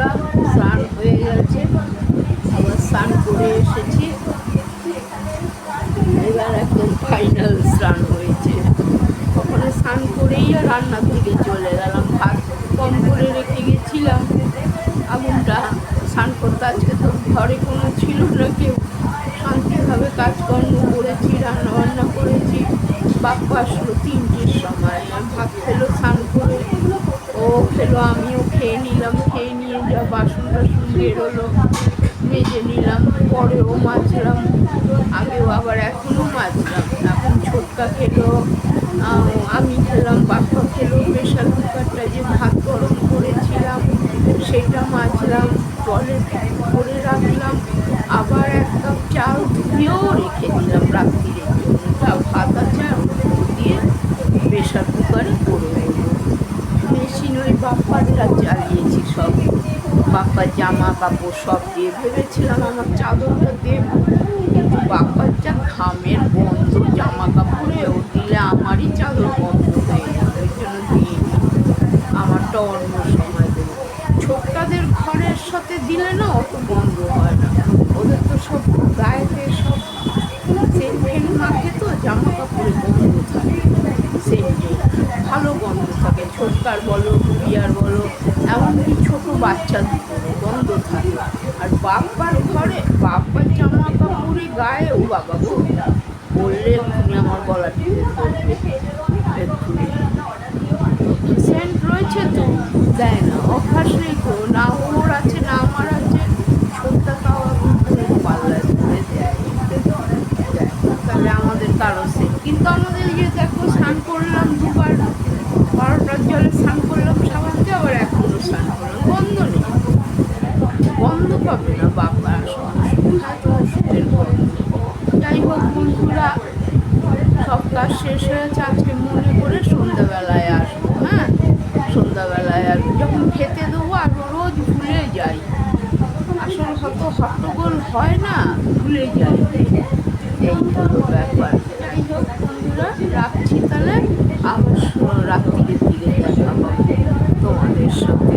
বন্ধুরা, স্নান হয়ে গেছে, আবার স্নান করে এসেছি। এবার একদম ফাইনাল স্নান হয়েছে। ওখানে স্নান করেই রান্নার দিকে চলে গেলাম। ভাত কম করে রেখে গেছিলাম। আগুনটা স্নান করতে আজকে তো ঘরে কোনো ছিল না কেউ, শান্তিভাবে কাজকর্ম করেছি, রান্নাবান্না করেছি। বাপ্পা আসলো 3টের সময়, ভাত খেলো স্নান করে, ও খেলো, আমিও খেয়ে নিলাম। খেয়ে নিয়ে যা বাসন টাসন বেরোলো মেজে নিলাম, পরেও মাজলাম, আগেও আবার এখনও মাজলাম। এখন ছোটকা খেলো, আমি খেলাম, বাপ্পা খেলো। প্রেশার কুকারটা যে ভাত গরম করেছিলাম সেটা মাজলাম, জলে করে রাখলাম। আবার 1 কাপ চাল ধুয়েও রেখে দিলাম রাত্রিরের জন্য। যা ভাত আছে দিয়ে প্রেশার কুকারে করে দেবো। মেশিন ওই বাপ্পারটা চালিয়েছি সব, বাপ্পার জামা কাপড় সব দিয়ে। ভেবেছিলাম আমার চাদরটা দেব, কিন্তু বাপ্পার যা ঘামের গন্ধ জামা কাপড়ে, ও দিলে আমারই চাদর গন্ধ হয়ে যাবে, ওই জন্য দিইনি। আমারটা অন্য সময় দেবো। ছোটকাদের ঘরের সাথে দিলে না অত গন্ধ হয় না, ওদের তো সব গায়েতে সব সেন্ট ফেন্ট মাখে, তো জামা কাপড়ে গন্ধ থাকে, সেন্টে ভালো গন্ধ থাকে। ছোটকার বলো, গুড়িয়ার বলো, এমনকি ছোটো বাচ্চাদের গন্ধ থাকে। আর বাপ্পার ঘরে বাপ্পার জামা কাপড়ে গায়ে, ও বাবা গো, বললে এক্ষুনি আমার গলা টিপে ধরবে। এক্ষুনি সেন্ট রয়েছে তো দেয় না, অভ্যাস নেই তো, না ওর আছে না আমার আছে। ছোটটা তাও পাল্লায় ধরে দেয়। তাহলে আমাদের কারো সেন্ট, কিন্তু আমাদের ইয়ে দেখো, স্নান করলাম 2বার, 12টার জলে স্নান করলাম সাবান দিয়ে, আবার এখনও স্নান করলাম, গন্ধ নেই, গন্ধ পাবে না বাবা, ওষুধের গন্ধ। যাই হোক বন্ধুরা, সব কাজ শেষ হয়েছে। আজকে মনে করে সন্ধ্যাবেলায় আসবো। হ্যাঁ, সন্ধ্যাবেলায় আসবো, যখন খেতে দেবো। আর রোজ ভুলে যাই, আসলে হট্টগোল হয় না, ভুলে যাই, এই হলো ব্যাপার। যাই হোক বন্ধুরা, রাখছি তাহলে, আবার রাত্রির দিকে দেখা হবে তোমাদের সাথে।